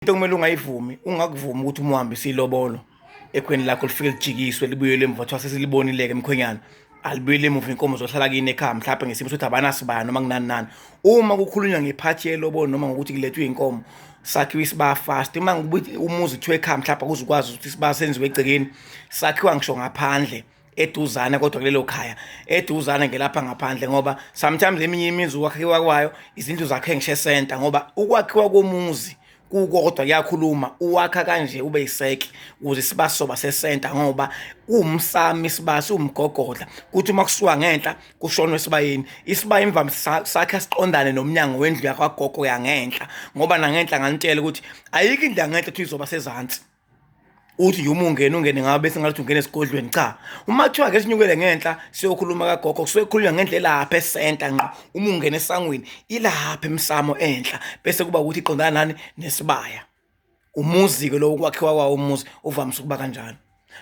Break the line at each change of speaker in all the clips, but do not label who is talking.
Into kumele ungayivumi ungakuvumi ukuthi umuhambise ilobolo ekhweni lakho lifike lijikiswe libuyele emva kuthiwa sesilibonileke emkhwenyana alibuyele emuva inkomo zohlala kini ekhaya mhlawumbe ngesimo sokuthi abanasibaya noma kunani nani. Uma kukhulunywa ngephathi yelobolo noma ngokuthi kulethwe inkomo sakhiwa isibaya fast. Uma ngibuthi umuzi kuthiwa ekhaya mhlawumbe kuzukwazi ukuthi isibaya senziwe egcekeni sakhiwa ngisho ngaphandle eduzane kodwa kulelo khaya eduzane ngelapha ngaphandle ngoba sometimes eminye imizi ukwakhiwa kwayo izindlu zakhe ngisho center ngoba ukwakhiwa komuzi kukodwa kuyakhuluma uwakha kanje ube yiseke ukuze sibasoba sesenta ngoba umsami isibasi umgogodla kuthi uma kusuka ngenhla kushonwe esibayeni isibaya imvama sakhe siqondane nomnyango wendlu yakwagogo yangenhla ngoba nangenhla nganitshela ukuthi ayikho indlu yangenhla ethi izoba sezantsi uthi nje ungene ngabe bese ngathi ungene esigodlweni cha uma kuthiwa ke sinyukele ngenhla siyokhuluma kagogo kusuke kukhulunywa ngendlela lapha esenta ngqo uma ungena esangweni ilapha emsamo enhla bese kuba ukuthi iqondana nani nesibaya umuzi ke lo kwakhiwa kwawo umuzi uvamise ukuba kanjalo.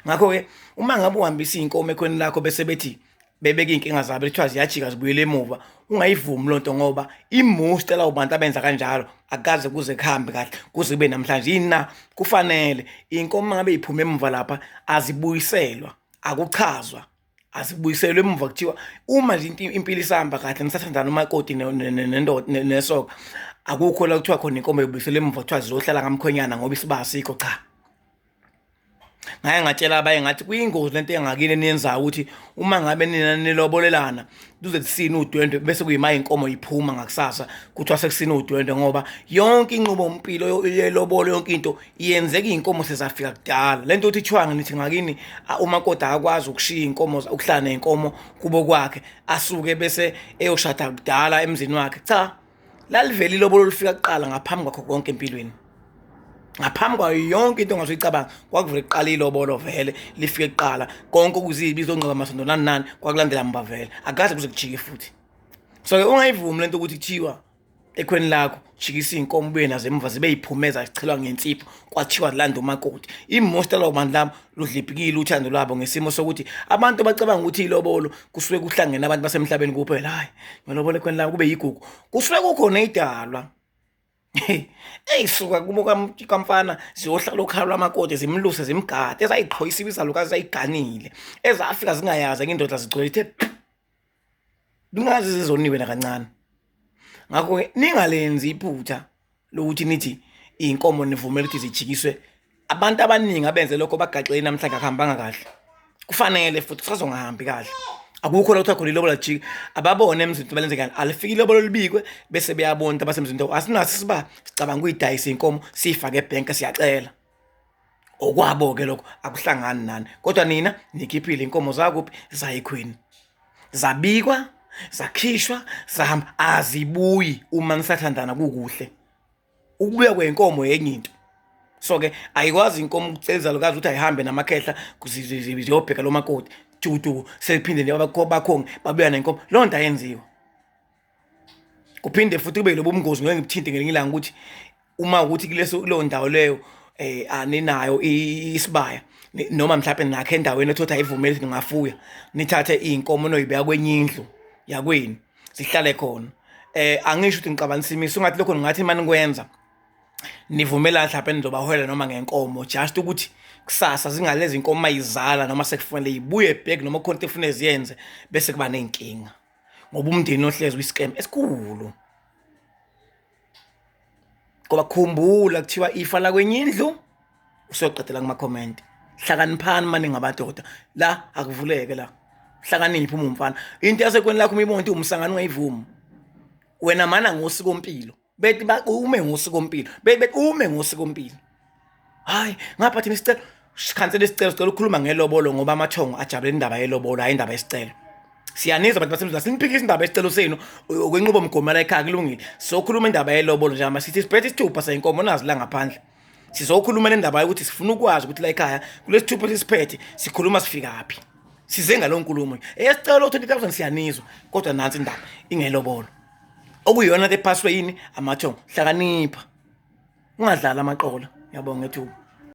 Ngakho ke uma ngabe uhambisa inkomo ekhweni lakho bese bethi bebeka inkinga zabo lithiwa ziyajika zibuyele emuva ungayivumi lonto ngoba imost la ubantu abenza kanjalo akaze kuze kuhambe kahle kuze kube namhlanje yina kufanele inkomo ngabe iphume emuva lapha azibuyiselwa akuchazwa azibuyiselwe emuva kuthiwa uma nje impilo isihamba kahle nisathandana umakoti nendoda nesoka akukho la kuthiwa khona inkomo ebuyiselwe emuva kuthiwa zizohlala ngamkhwenyana ngoba isibaya sikho cha. Ngaye ngatshela abaye ngathi kuyingozi lento engakini niyenzayo ukuthi uma ngabe nina nilobolelana duze kusina udwendwe bese kuyima inkomo iphuma ngakusasa kuthiwa sekusina udwendwe ngoba yonke inqubo impilo yelobolo yonke into iyenzeka inkomo sezafika kudala. Lento uthi chwanga nithi ngakini umakoti akwazi ukushiya inkomo ukuhlala nenkomo kubo kwakhe asuke bese eyoshada kudala emzini wakhe cha lalivela ilobolo lifika kuqala ngaphambi kwakho konke empilweni ngaphambi kwayo yonke into ongazoyicabanga kwakuvele kuqala ilobolo vele lifike kuqala konke okuzibi izongcaba amasondo nani kwakulandela mba vele akaze kuze kujike futhi. So ke ungayivumi lento ukuthi kuthiwa ekhweni lakho jikisa inkomo buye nazo emva zibe yiphumeza zichelwa ngensipho kwathiwa landa umakoti imost la bantu labo ludliphikile uthando lwabo ngesimo sokuthi abantu bacabanga ukuthi ilobolo kusuke kuhlangene abantu basemhlabeni kuphela hayi ngelobolo ekhweni lakho kube yigugu kusuke kukhona idalwa eyisuka kubo kamfana ziyohlala okhala amakoti zimluse zimgade ezayiqhoyisa ibizalukazi zayiganile ezafika zingayazi indoda zigcwele ithe lungazi zizoniwe nakancane. Ngakho ke ningalenzi iphutha lokuthi nithi inkomo nivumela ukuthi zijikiswe abantu abaningi abenze lokho bagaxele namhlanje akuhambanga kahle kufanele futhi kusazongahambi kahle akukho la kuthiwa khona ilobolo jika ababone emzini balenzekani alifika ilobolo libikwe bese beyabona abasemzini asinaso isiba sicabanga ukuyidayisa inkomo sifake ebhenki siyacela okwabo ke lokho akuhlangani nani kodwa nina nikhiphile inkomo zakuphi zayikhwini zabikwa zakhishwa zahamba azibuyi uma nisathandana kukuhle ukubuya kwenkomo yenye into. So ke ayikwazi inkomo ukuceliza lokazi ukuthi ayihambe namakhehla kuziyobheka lo makoti tutu sephinde bakhonge babuya nenkomo lo nto ayenziwa kuphinde futhi kube lobo umngozi ngeke ngithinte ngelinye ilanga ukuthi uma ukuthi kuleso ndawo leyo aninayo isibaya noma mhlawumbe nakhe endaweni ethothi ayivumeli ukuthi ningafuya nithathe inkomo noyibeka kwenye indlu yakweni sihlale khona angisho ukuthi ngiqabanisa imisi ungathi lokho ngathi manje ngikwenza nivumela mhlawumbe nizobaholela noma ngenkomo just ukuthi kusasa zingalezi inkomo mayizala noma sekufanele ibuye back noma khona into efune ziyenze bese kuba nenkinga ngoba umndeni ohlezi uyiscam esikhulu ngoba khumbula kuthiwa ifa la kwenye indlu usoqedela kuma comment hlakaniphani manje ngabadoda la akuvuleke la hlakaniphi uma umfana into yasekweni lakho umibona ukuthi umsangano ungayivumi wena mana ngosiko impilo bethi ume ngosiko impilo bethi ume ngosiko impilo hayi ngapha thina isicelo sikhansela isicelo sicela ukukhuluma ngelobolo ngoba amathongo ajabule indaba yelobolo hayi indaba yesicelo siyanizwa abantu basemzini siniphikisa indaba yesicelo senu okwenqubo mgomo la ekhaya kulungile sokhuluma indaba yelobolo nje ama sithi siphethe isithupha senkomo nazi la ngaphandle sizokhuluma indaba ukuthi sifuna ukwazi ukuthi la ekhaya kulesithupha sisiphethe sikhuluma sifika aphi size ngalonkulumo esicelo 20000 siyanizwa kodwa nansi indaba ingelobolo okuyiyona le password yini amathongo hlakanipha ungadlala amaqola. Ngiyabonga ethuba.